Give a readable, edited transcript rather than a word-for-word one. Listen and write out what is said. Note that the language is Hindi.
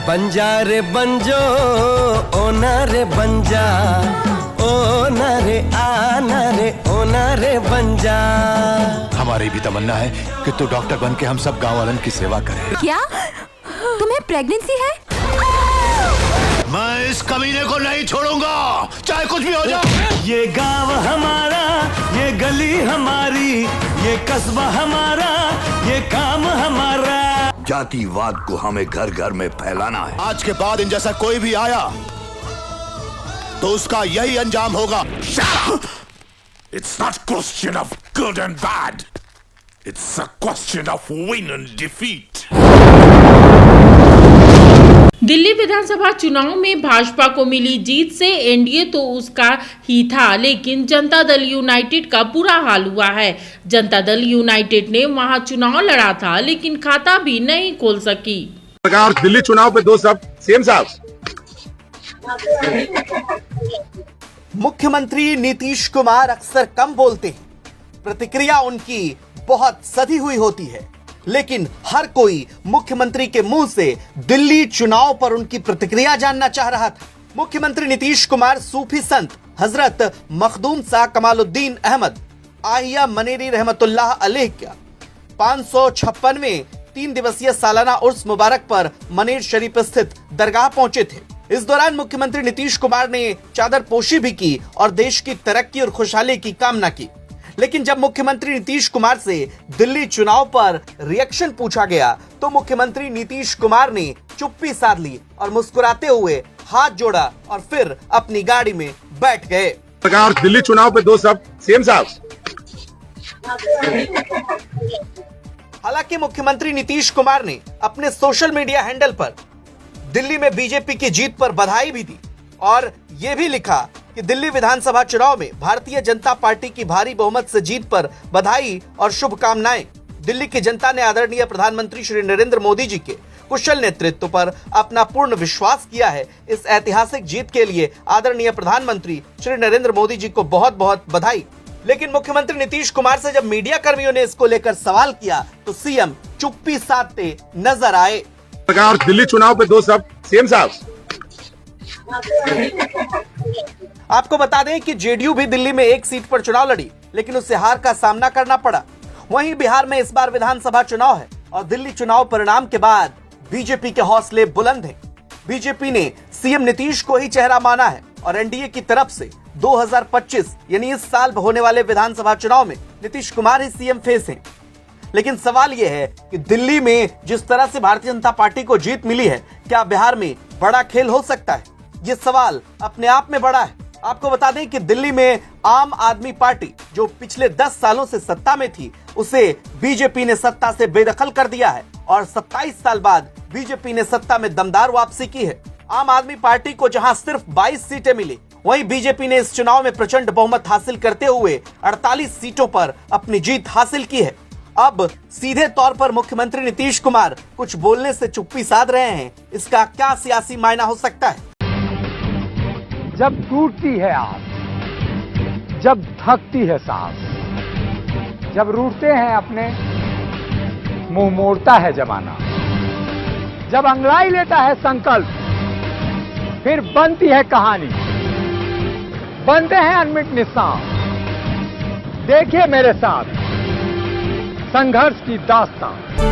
बंजारे बनजो ओना रे बंजा, ओना रे आना रे ओना रे बंजा। हमारी भी तमन्ना है कि तू डॉक्टर बन के हम सब गाँव वालन की सेवा करे। क्या तुम्हें प्रेगनेंसी है? मैं इस कमीने को नहीं छोड़ूंगा, चाहे कुछ भी हो जाए। ये गांव हमारा, ये गली हमारी, ये कस्बा हमारा, ये काम हमारा। जातिवाद को हमें घर घर में फैलाना है। आज के बाद इन जैसा कोई भी आया तो उसका यही अंजाम होगा। It's not a question of good and bad. It's a question of win and defeat. Delhi विधानसभा चुनाव में भाजपा को मिली जीत से एनडीए तो उसका ही था, लेकिन जनता दल यूनाइटेड का बुरा हाल हुआ है। जनता दल यूनाइटेड ने वहां चुनाव लड़ा था, लेकिन खाता भी नहीं खोल सकी। सरकार दिल्ली चुनाव पे 2 सब सीएम साहब। मुख्यमंत्री नीतीश कुमार अक्सर कम बोलते हैं, प्रतिक्रिया उनकी बहुत सधी हुई होती है, लेकिन हर कोई मुख्यमंत्री के मुंह से दिल्ली चुनाव पर उनकी प्रतिक्रिया जानना चाह रहा था। मुख्यमंत्री नीतीश कुमार सूफी संत हजरत मखदूम शाह कमालुद्दीन अहमद आहिया मनेरी रहमतुल्लाह अलैह का 556वें 3 दिवसीय सालाना उर्स मुबारक पर मनेर शरीफ स्थित दरगाह पहुंचे थे। इस दौरान मुख्यमंत्री नीतीश कुमार ने चादर पोशी भी की और देश की तरक्की और खुशहाली की कामना की। लेकिन जब मुख्यमंत्री नीतीश कुमार से दिल्ली चुनाव पर रिएक्शन पूछा गया तो मुख्यमंत्री नीतीश कुमार ने चुप्पी साध ली और मुस्कुराते हुए हाथ जोड़ा और फिर अपनी गाड़ी में बैठ गए। सरकार दिल्ली चुनाव पे 2 सब सीएम साहब। हालांकि मुख्यमंत्री नीतीश कुमार ने अपने सोशल मीडिया हैंडल पर दिल्ली में बीजेपी की जीत पर बधाई भी दी और ये भी लिखा कि दिल्ली विधानसभा चुनाव में भारतीय जनता पार्टी की भारी बहुमत से जीत पर बधाई और शुभकामनाएं। दिल्ली की जनता ने आदरणीय प्रधानमंत्री श्री नरेंद्र मोदी जी के कुशल नेतृत्व पर अपना पूर्ण विश्वास किया है। इस ऐतिहासिक जीत के लिए आदरणीय प्रधानमंत्री श्री नरेंद्र मोदी जी को बहुत बहुत बधाई। लेकिन मुख्यमंत्री नीतीश कुमार से जब मीडिया कर्मियों ने इसको लेकर सवाल किया तो सीएम चुप्पी साधते नजर आए। सरकार दिल्ली चुनाव पे 2 सब सीएम साहब। आपको बता दें कि जेडीयू भी दिल्ली में 1 सीट पर चुनाव लड़ी, लेकिन उसे हार का सामना करना पड़ा। वहीं बिहार में इस बार विधानसभा चुनाव है और दिल्ली चुनाव परिणाम के बाद बीजेपी के हौसले बुलंद हैं। बीजेपी ने सीएम नीतीश को ही चेहरा माना है और एनडीए की तरफ से 2025 यानी इस साल होने वाले विधानसभा चुनाव में नीतीश कुमार ही सीएम फेस हैं। लेकिन सवाल यह है कि दिल्ली में जिस तरह से भारतीय जनता पार्टी को जीत मिली है, क्या बिहार में बड़ा खेल हो सकता है? ये सवाल अपने आप में बड़ा है। आपको बता दें कि दिल्ली में आम आदमी पार्टी जो पिछले 10 सालों से सत्ता में थी, उसे बीजेपी ने सत्ता से बेदखल कर दिया है और 27 साल बाद बीजेपी ने सत्ता में दमदार वापसी की है। आम आदमी पार्टी को जहां सिर्फ 22 सीटें मिली, वहीं बीजेपी ने इस चुनाव में प्रचंड बहुमत हासिल करते हुए 48 सीटों पर अपनी जीत हासिल की है। अब सीधे तौर पर मुख्यमंत्री नीतीश कुमार कुछ बोलने से चुप्पी साध रहे हैं, इसका क्या सियासी मायना हो सकता है? जब टूटती है आस, जब थकती है सांस, जब रूठते हैं अपने, मुंह मोड़ता है जमाना, जब अंगड़ाई लेता है संकल्प, फिर बनती है कहानी, बनते हैं अनमिट निशान। देखिए मेरे साथ संघर्ष की दास्तान।